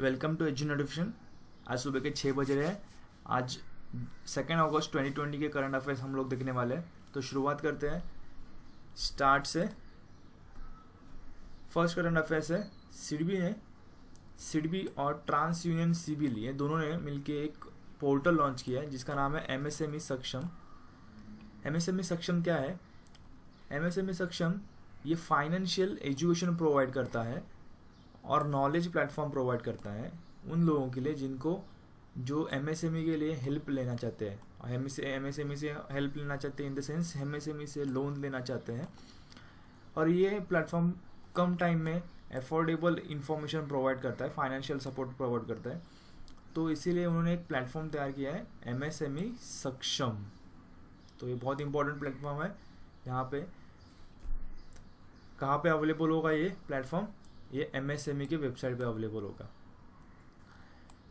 Welcome to edu notification. आज सुबह के 6 बज रहे हैं। आज 2 अगस्त 2020 के करंट अफेयर्स हम लोग देखने वाले हैं। तो शुरुआत करते हैं स्टार्ट से। फर्स्ट करंट अफेयर्स है सिडबी और ट्रांस यूनियन सिविल, ये दोनों ने मिलके एक पोर्टल लॉन्च किया है जिसका नाम है एमएसएमई सक्षम। एमएसएमई सक्षम क्या है? एमएसएमई सक्षम ये फाइनेंशियल एजुकेशन प्रोवाइड करता है और नॉलेज प्लेटफॉर्म प्रोवाइड करता है उन लोगों के लिए जिनको जो एमएसएमई के लिए हेल्प लेना चाहते हैं, और एमएसएमई से हेल्प लेना चाहते हैं इन द सेंस एमएसएमई से लोन लेना चाहते हैं। और ये प्लेटफॉर्म कम टाइम में अफोर्डेबल इंफॉर्मेशन प्रोवाइड करता है, फाइनेंशियल सपोर्ट प्रोवाइड करता है। तो इसीलिए उन्होंने एक प्लेटफॉर्म तैयार किया है एमएसएमई सक्षम। तो ये बहुत इंपॉर्टेंट प्लेटफॉर्म है। यहाँ पे कहाँ पे अवेलेबल होगा ये प्लेटफॉर्म? ये एमएसएमई के वेबसाइट पे अवेलेबल होगा।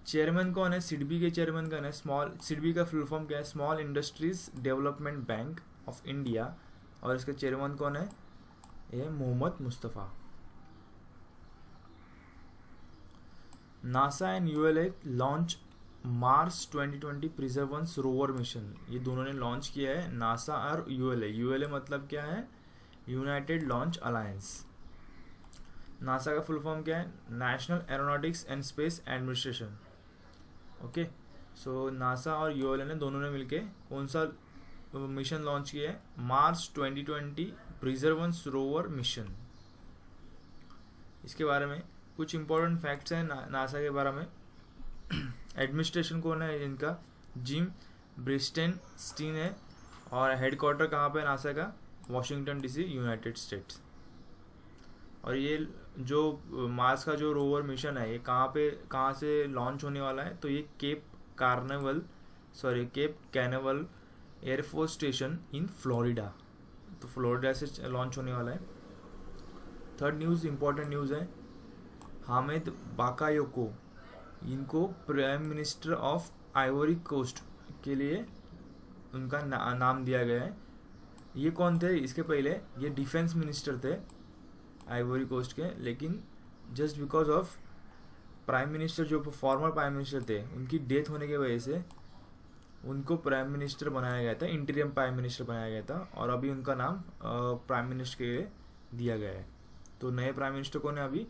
चेयरमैन कौन है? सिडबी के चेयरमैन कौन है? सिडबी का फुल फॉर्म क्या है? Small industries development bank of India. और इसके चेयरमैन कौन है? ये Mohammad Mustafa. NASA and ULA launch Mars 2020 perseverance rover mission. ये दोनों ने लॉन्च किया है, नासा और यूएलए। यूएलए मतलब क्या है? United launch alliance. नासा का फुल फॉर्म क्या है? National aeronautics and space administration. Okay, so NASA और यूएलए ने दोनों ने मिलके कौन सा मिशन लॉन्च किया है? Mars 2020 perseverance rover mission. इसके बारे में कुछ इंपॉर्टेंट फैक्ट्स हैं नासा के बारे में। एडमिनिस्ट्रेशन कौन है इनका? जिम ब्रिस्टेन स्टीन है। और हेडक्वार्टर कहाँ पे नासा का? Washington DC, United states. और ये जो मार्स का जो रोवर मिशन है ये कहाँ से लॉन्च होने वाला है? तो ये Cape Canaveral air force station in Florida. तो फ्लोरिडा से लॉन्च होने वाला है। थर्ड न्यूज़, इंपॉर्टेंट न्यूज़ है, हामिद बाकायोको, इनको prime minister of Ivory Coast के लिए उनका नाम दिया गया है। ये कौन थे? इसके पहले ये डिफेंस मिनिस्टर थे आइवरी कोस्ट के, लेकिन just because of prime minister जो फॉर्मर प्राइम मिनिस्टर थे उनकी डेथ होने की वजह से उनको प्राइम मिनिस्टर बनाया गया था, इंटीरियम प्राइम मिनिस्टर बनाया गया था। और अभी उनका नाम प्राइम मिनिस्टर के लिए दिया गया है। तो नए प्राइम मिनिस्टर को ने अभी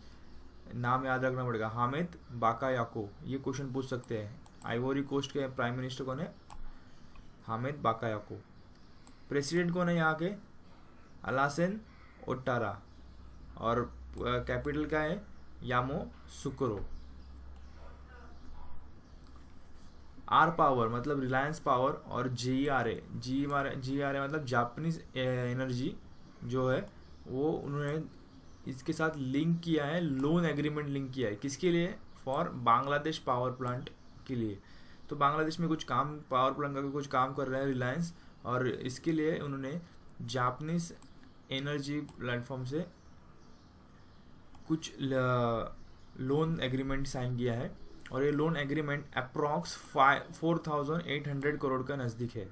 नाम याद रखना पड़ेगा, हामिद बाकायाको। ये क्वेश्चन पूछ सकते हैं, आइवरी कोस्ट के प्राइम मिनिस्टर कौन है? हामिद बाकायाको। प्रेसिडेंट कौन है यहाँ के? अलासेन ओटारा। और कैपिटल क्या है? यामोसुकरो। आर पावर मतलब रिलायंस पावर, और जीआरए मतलब जापानीज एनर्जी जो है वो उन्होंने इसके साथ लिंक किया है, लोन एग्रीमेंट लिंक किया है। किसके लिए? फॉर बांग्लादेश पावर प्लांट के लिए। तो बांग्लादेश में कुछ काम, पावर प्लांट का कुछ काम कर रहा है रिलायंस, और इसके लिए उन्होंने जापानीज एनर्जी प्लेटफॉर्म से कुछ लोन एग्रीमेंट साइन किया है। और ये लोन एग्रीमेंट अप्रॉक्स 4,800 करोड़ का नज़दीक है,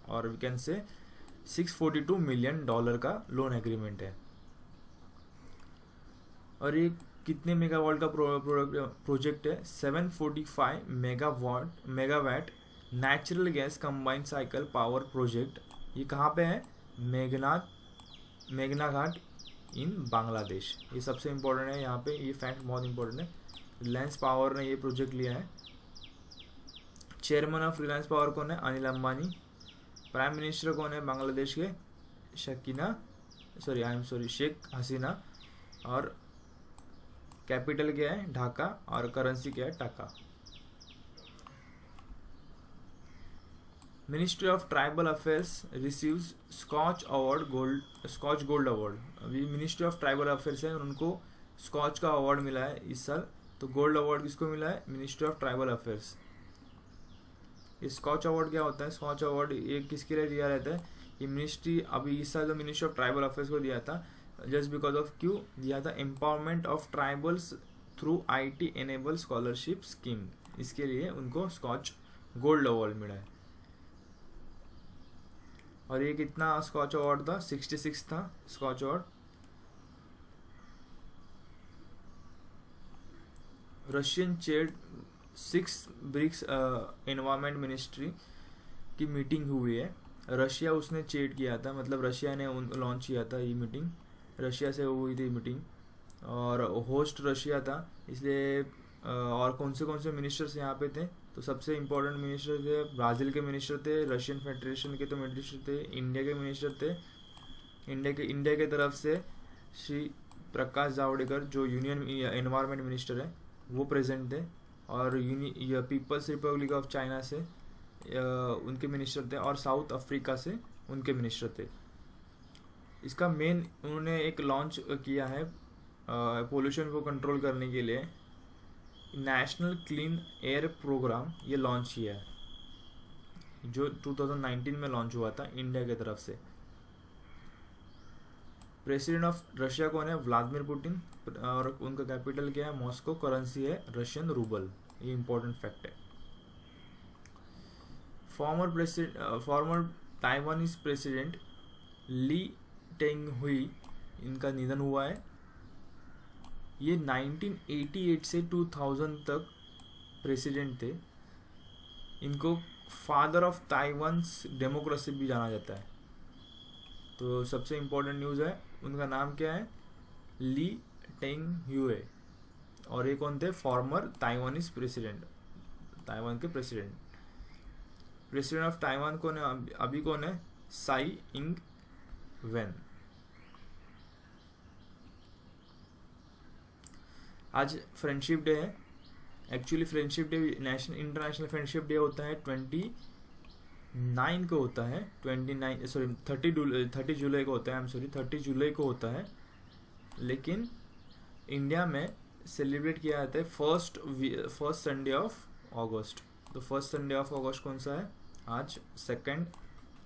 और वी कैन से $642 मिलियन का लोन एग्रीमेंट है। और ये कितने मेगावाट का प्रोजेक्ट है? 745 megawatt natural gas combined cycle power project. ये कहाँ पे है? मेघना घाट इन बांग्लादेश। ये सबसे इम्पोर्टेंट है यहाँ पे, ये फैक्ट बहुत इंपॉर्टेंट है। रिलायंस पावर ने ये प्रोजेक्ट लिया है। चेयरमैन ऑफ रिलायंस पावर कौन है? अनिल अंबानी। प्राइम मिनिस्टर कौन है बांग्लादेश के? शेख हसीना। और कैपिटल क्या है? ढाका। और करेंसी क्या है? Taka. Ministry of tribal affairs receives Scotch gold award. अभी मिनिस्ट्री ऑफ ट्राइबल अफेयर्स है, उनको स्कॉच का अवार्ड मिला है इस साल। तो गोल्ड अवार्ड किसको मिला है? Ministry of tribal affairs. ये स्कॉच अवार्ड क्या होता है? स्कॉच अवार्ड ये किसके लिए दिया रहता है? ये मिनिस्ट्री अभी इस साल जो मिनिस्ट्री ऑफ ट्राइबल अफेयर्स को दिया था, जस्ट बिकॉज ऑफ क्यों दिया था? Empowerment of tribals through IT enable scholarship scheme. इसके लिए उनको स्कॉच गोल्ड अवार्ड मिला है। और ये कितना स्कॉच अवार्ड था? 66 था Scotch award. Russian chair 6 BRICS environment ministry की मीटिंग हुई है। रशिया उसने चेयर किया था, मतलब रशिया ने लॉन्च किया था ये मीटिंग, रशिया से हुई थी मीटिंग और होस्ट रशिया था, इसलिए और कौन से मिनिस्टर्स यहाँ पे थे, तो सबसे इम्पोर्टेंट मिनिस्टर थे, ब्राज़ील के मिनिस्टर थे, रशियन फेडरेशन के तो मिनिस्टर थे, इंडिया के मिनिस्टर थे। इंडिया के तरफ से श्री प्रकाश जावड़ेकर जो यूनियन एनवायरनमेंट मिनिस्टर है वो प्रेजेंट थे, और पीपल्स रिपब्लिक ऑफ चाइना से उनके मिनिस्टर थे, और साउथ अफ्रीका से उनके मिनिस्टर थे। इसका मेन उन्होंने एक लॉन्च किया है पोल्यूशन को कंट्रोल करने के लिए, नेशनल क्लीन एयर प्रोग्राम ये लॉन्च किया है जो 2019 में लॉन्च हुआ था इंडिया की तरफ से। प्रेसिडेंट ऑफ रशिया कौन है? व्लादिमीर पुतिन, और उनका कैपिटल क्या है? मॉस्को, करेंसी है रशियन रूबल, ये इंपॉर्टेंट फैक्ट है। फॉर्मर ताइवानीज प्रेसिडेंट ली टेंग हुई, इनका निधन हुआ है। ये 1988 से 2000 तक प्रेसिडेंट थे। इनको फादर ऑफ ताइवान्स डेमोक्रेसी भी जाना जाता है। तो सबसे इम्पोर्टेंट न्यूज़ है, उनका नाम क्या है? ली टेंग ह्यूए, और ये कौन थे? फॉर्मर ताइवानीज प्रेसिडेंट, ताइवान के प्रेसिडेंट। प्रेसिडेंट ऑफ ताइवान कौन है अभी? कौन है? Sai Ing Wen. आज फ्रेंडशिप डे है। Actually friendship day international friendship day होता है 29 को होता है, 30 जुलाई को होता है, 30 जुलाई को होता है। लेकिन इंडिया में सेलिब्रेट किया जाता है फर्स्ट संडे ऑफ अगस्त। तो फर्स्ट संडे ऑफ अगस्त कौन सा है? आज 2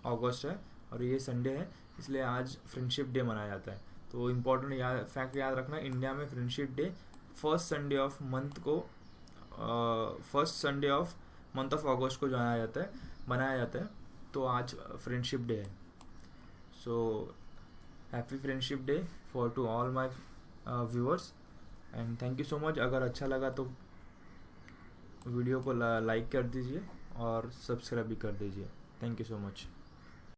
अगस्त है, और ये संडे है, इसलिए आज फ्रेंडशिप डे मनाया जाता है। तो इम्पोर्टेंट फैक्ट याद रखना, इंडिया में friendship day first Sunday of month of August को मनाया जाता है। तो आज फ्रेंडशिप डे है। So happy friendship day to all my viewers, and thank you so much. अगर अच्छा लगा तो वीडियो को लाइक कर दीजिए और सब्सक्राइब भी कर दीजिए। Thank you so much.